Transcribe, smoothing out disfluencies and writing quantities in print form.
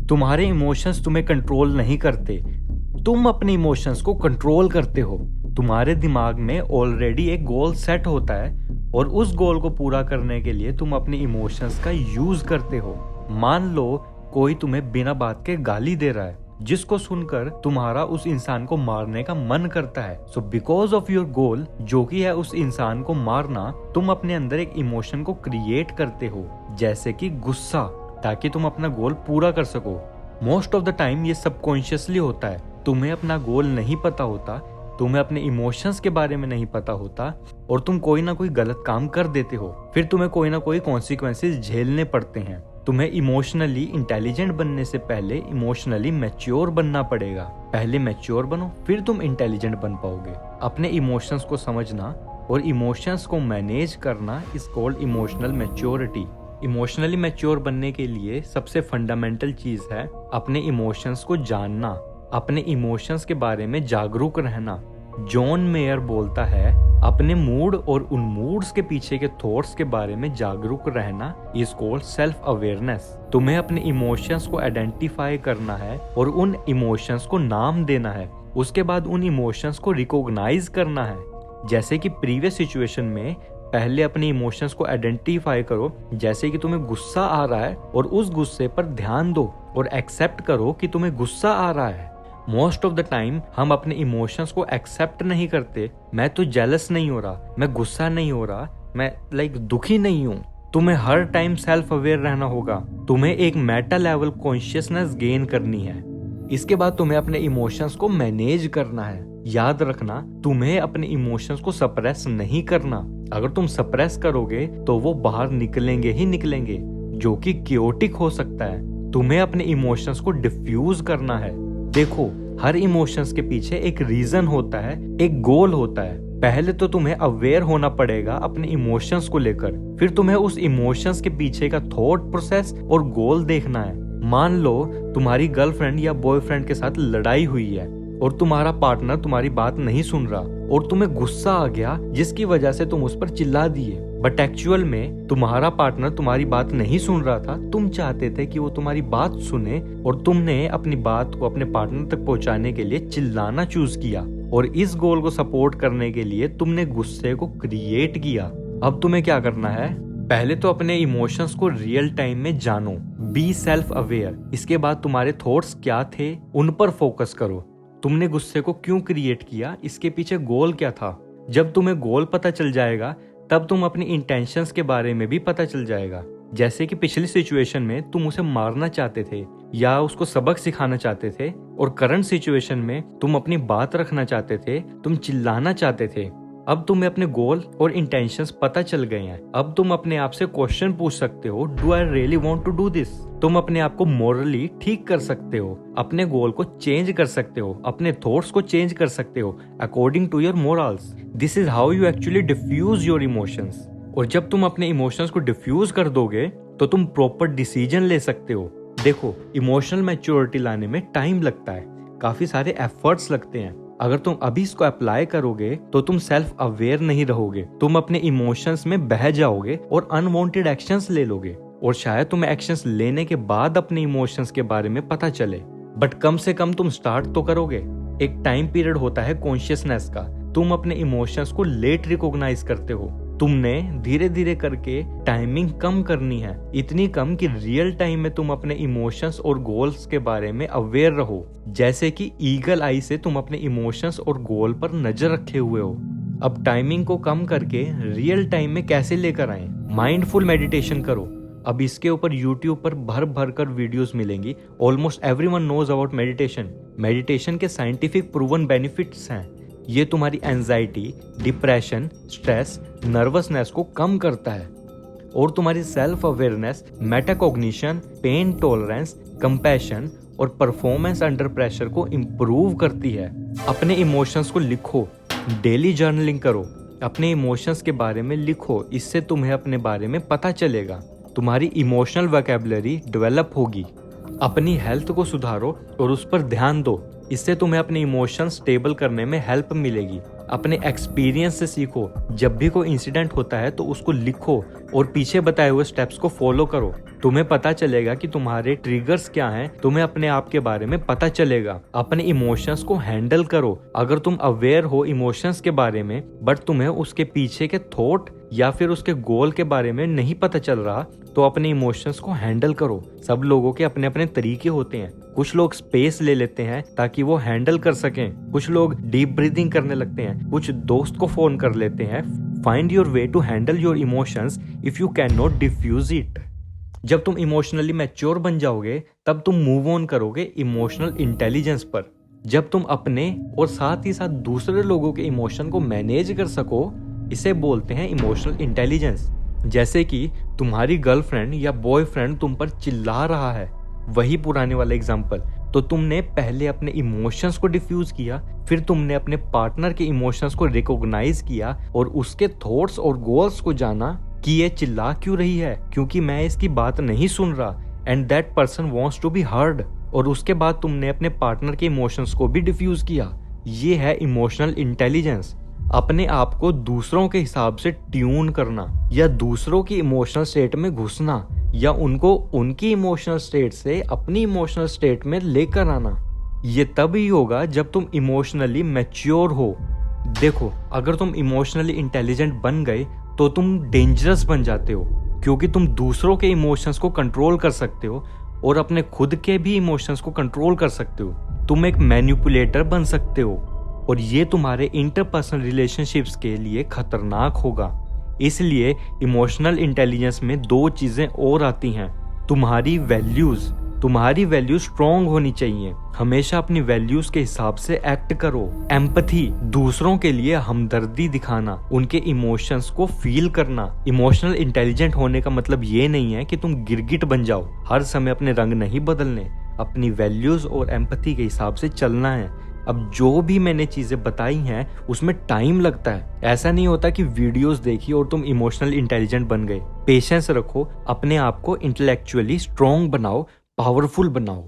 तुम्हारे इमोशंस तुम्हें कंट्रोल नहीं करते, तुम अपने इमोशंस को कंट्रोल करते हो। तुम्हारे दिमाग में ऑलरेडी एक गोल सेट होता है और उस गोल को पूरा करने के लिए तुम अपने इमोशंस का यूज करते हो। मान लो कोई तुम्हें बिना बात के गाली दे रहा है, जिसको सुनकर तुम्हारा उस इंसान को मारने का मन करता है। So because of your goal, जो कि है उस इंसान को मारना, तुम अपने अंदर एक इमोशन को क्रिएट करते हो, जैसे कि गुस्सा, ताकि तुम अपना गोल पूरा कर सको। मोस्ट ऑफ द टाइम ये सबकॉन्शियसली होता है। तुम्हें अपना गोल नहीं पता होता, तुम्हें अपने इमोशंस के बारे में नहीं पता होता और तुम कोई ना कोई गलत काम कर देते हो। फिर तुम्हें कोई ना कोई कॉन्सिक्वेंसेस झेलने पड़ते हैं। तुम्हें इमोशनली इंटेलिजेंट बनने से पहले इमोशनली मैच्योर बनना पड़ेगा। पहले मैच्योर बनो, फिर तुम इंटेलिजेंट बन पाओगे। अपने इमोशंस को समझना और इमोशंस को मैनेज करना is called emotional maturity. Emotionally mature बनने के लिए सबसे फंडामेंटल चीज है अपने इमोशंस को जानना, अपने इमोशंस के बारे में जागरूक रहना। जॉन मेयर बोलता है, अपने मूड और उन मूड्स के पीछे के थॉट्स के बारे में जागरूक रहना इज कॉल्ड सेल्फ अवेयरनेस। तुम्हें अपने इमोशंस को आइडेंटिफाई करना है और उन इमोशंस को नाम देना है। उसके बाद उन इमोशंस को रिकॉग्नाइज करना है। जैसे कि प्रीवियस सिचुएशन में पहले अपने इमोशंस को आइडेंटिफाई करो, जैसे कि तुम्हें गुस्सा आ रहा है और उस गुस्से पर ध्यान दो और एक्सेप्ट करो कि तुम्हें गुस्सा आ रहा है। मोस्ट ऑफ द टाइम हम अपने इमोशंस को एक्सेप्ट नहीं करते। मैं तो जेलस नहीं हो रहा, मैं गुस्सा नहीं हो रहा, मैं दुखी नहीं हूँ। तुम्हें हर टाइम सेल्फ अवेयर रहना होगा। तुम्हें एक मेटा लेवल कॉन्शियसनेस गेन करनी है। इसके बाद तुम्हें अपने इमोशंस को मैनेज करना है। याद रखना, तुम्हें अपने इमोशंस को सप्रेस नहीं करना। अगर तुम सप्रेस करोगे तो वो बाहर निकलेंगे ही निकलेंगे, जो कि क्योटिक हो सकता है। तुम्हें अपने इमोशंस को डिफ्यूज करना है। देखो, हर इमोशंस के पीछे एक रीजन होता है, एक गोल होता है। पहले तो तुम्हें अवेयर होना पड़ेगा अपने इमोशंस को लेकर, फिर तुम्हें उस इमोशंस के पीछे का थॉट प्रोसेस और गोल देखना है। मान लो तुम्हारी गर्लफ्रेंड या बॉयफ्रेंड के साथ लड़ाई हुई है और तुम्हारा पार्टनर तुम्हारी बात नहीं सुन रहा और तुम्हें गुस्सा आ गया, जिसकी वजह से तुम उस पर चिल्ला दिए। बट एक्चुअल में तुम्हारा पार्टनर तुम्हारी बात नहीं सुन रहा था। तुम चाहते थे कि वो तुम्हारी बात सुने और तुमने अपनी बात को अपने पार्टनर तक पहुंचाने के लिए चिल्लाना चूज किया और इस गोल को सपोर्ट करने के लिए तुमने गुस्से को क्रिएट किया। अब तुम्हें क्या करना है? पहले तो अपने इमोशंस को रियल टाइम में जानो, बी सेल्फ अवेयर। इसके बाद तुम्हारे थॉट्स क्या थे उन पर फोकस करो। तुमने गुस्से को क्यों क्रिएट किया, इसके पीछे गोल क्या था। जब तुम्हें गोल पता चल जाएगा तब तुम अपनी इंटेंशंस के बारे में भी पता चल जाएगा। जैसे कि पिछली सिचुएशन में तुम उसे मारना चाहते थे या उसको सबक सिखाना चाहते थे, और करंट सिचुएशन में तुम अपनी बात रखना चाहते थे, तुम चिल्लाना चाहते थे। अब तुम्हें अपने गोल और इंटेंशंस पता चल गए हैं। अब तुम अपने आप से क्वेश्चन पूछ सकते हो, do I really want to do this. तुम अपने आप को मोरली ठीक कर सकते हो, अपने गोल को चेंज कर सकते हो, अपने थॉट्स को चेंज कर सकते हो according to your morals. This is how you actually diffuse your emotions. और जब तुम अपने इमोशंस को डिफ्यूज कर दोगे तो तुम प्रॉपर डिसीजन ले सकते हो। देखो, इमोशनल मैच्योरिटी लाने में टाइम लगता है, काफी सारे एफर्ट्स लगते हैं। अगर तुम अभी इसको अप्लाई करोगे तो तुम सेल्फ अवेयर नहीं रहोगे, तुम अपने इमोशंस में बह जाओगे और अनवांटेड एक्शंस ले लोगे, और शायद तुम्हें एक्शंस लेने के बाद अपने इमोशंस के बारे में पता चले। बट कम से कम तुम स्टार्ट तो करोगे। एक टाइम पीरियड होता है कॉन्शियसनेस का। तुम अपने इमोशंस को लेट रिकॉग्नाइज करते हो। तुमने धीरे धीरे करके टाइमिंग कम करनी है, इतनी कम कि रियल टाइम में तुम अपने इमोशंस और गोल्स के बारे में अवेयर रहो। जैसे कि ईगल आई से तुम अपने इमोशंस और गोल पर नजर रखे हुए हो। अब टाइमिंग को कम करके रियल टाइम में कैसे लेकर आए? माइंडफुल मेडिटेशन करो। अब इसके ऊपर YouTube पर भर भर कर वीडियोस मिलेंगी। Almost everyone knows about meditation. Meditation के साइंटिफिक प्रूवन बेनिफिट्स हैं। ये तुम्हारी एंजाइटी, डिप्रेशन, स्ट्रेस, नर्वसनेस को कम करता है और तुम्हारी self awareness, metacognition, pain tolerance, compassion और परफॉर्मेंस अंडर प्रेशर को इम्प्रूव करती है। अपने इमोशंस को लिखो, डेली जर्नलिंग करो, अपने इमोशंस के बारे में लिखो। इससे तुम्हें अपने बारे में पता चलेगा, तुम्हारी इमोशनल वोकैबुलरी डेवलप होगी। अपनी हेल्थ को सुधारो और उस पर ध्यान दो। इससे तुम्हें अपने इमोशंस स्टेबल करने में हेल्प मिलेगी। अपने एक्सपीरियंस से सीखो। जब भी कोई इंसिडेंट होता है तो उसको लिखो और पीछे बताए हुए स्टेप्स को फॉलो करो। तुम्हें पता चलेगा कि तुम्हारे ट्रिगर्स क्या हैं, तुम्हें अपने आप के बारे में पता चलेगा। अपने इमोशंस को हैंडल करो। अगर तुम अवेयर हो इमोशंस के बारे में बट तुम्हें उसके पीछे के थॉट या फिर उसके गोल के बारे में नहीं पता चल रहा, तो अपने इमोशंस को हैंडल करो। सब लोगों के अपने अपने तरीके होते हैं। कुछ लोग स्पेस ले लेते हैं ताकि वो हैंडल कर सकें, कुछ लोग डीप ब्रीदिंग करने लगते हैं, कुछ दोस्त को फोन कर लेते हैं। Find your way to handle your emotions if you can not diffuse it. जब तुम इमोशनली मैच्योर बन जाओगे तब तुम मूव ऑन करोगे इमोशनल इंटेलिजेंस पर। जब तुम अपने और साथ ही साथ दूसरे लोगों के इमोशन को मैनेज कर सको, इसे बोलते हैं इमोशनल इंटेलिजेंस। जैसे कि तुम्हारी गर्लफ्रेंड या बॉयफ्रेंड तुम पर चिल्ला रहा है, वही पुराने वाला एग्जाम्पल, तो तुमने पहले अपने इमोशंस को डिफ्यूज किया, फिर तुमने अपने पार्टनर के इमोशंस को रिकॉग्नाइज किया और उसके थॉट्स और गोल्स को जाना कि ये चिल्ला क्यों रही है, क्योंकि मैं इसकी बात नहीं सुन रहा and that person wants to be heard. और उसके बाद तुमने अपने पार्टनर के इमोशंस को भी डिफ्यूज किया। ये है इमोशनल इंटेलिजेंस। अपने आप को दूसरों के हिसाब से ट्यून करना या दूसरों की इमोशनल स्टेट में घुसना या उनको उनकी इमोशनल स्टेट से अपनी इमोशनल स्टेट में लेकर आना, ये तभी होगा जब तुम इमोशनली मैच्योर हो। देखो, अगर तुम इमोशनली इंटेलिजेंट बन गए तो तुम डेंजरस बन जाते हो, क्योंकि तुम दूसरों के इमोशंस को कंट्रोल कर सकते हो और अपने खुद के भी इमोशंस को कंट्रोल कर सकते हो। तुम एक मैनिपुलेटर बन सकते हो और ये तुम्हारे इंटरपर्सनल रिलेशनशिप्स के लिए खतरनाक होगा। इसलिए इमोशनल इंटेलिजेंस में दो चीजें और आती हैं। तुम्हारी वैल्यूज स्ट्रॉन्ग होनी चाहिए। हमेशा अपनी वैल्यूज के हिसाब से एक्ट करो। एम्पैथी, दूसरों के लिए हमदर्दी दिखाना, उनके इमोशंस को फील करना। इमोशनल इंटेलिजेंट होने का मतलब ये नहीं है कि तुम गिरगिट बन जाओ। हर समय अपने रंग नहीं बदलने, अपनी वैल्यूज और एम्पैथी के हिसाब से चलना है। अब जो भी मैंने चीजें बताई हैं उसमें टाइम लगता है। ऐसा नहीं होता कि वीडियोस देखी और तुम इमोशनल इंटेलिजेंट बन गए। पेशेंस रखो, अपने आप को इंटेलेक्चुअली स्ट्रॉन्ग बनाओ, पावरफुल बनाओ।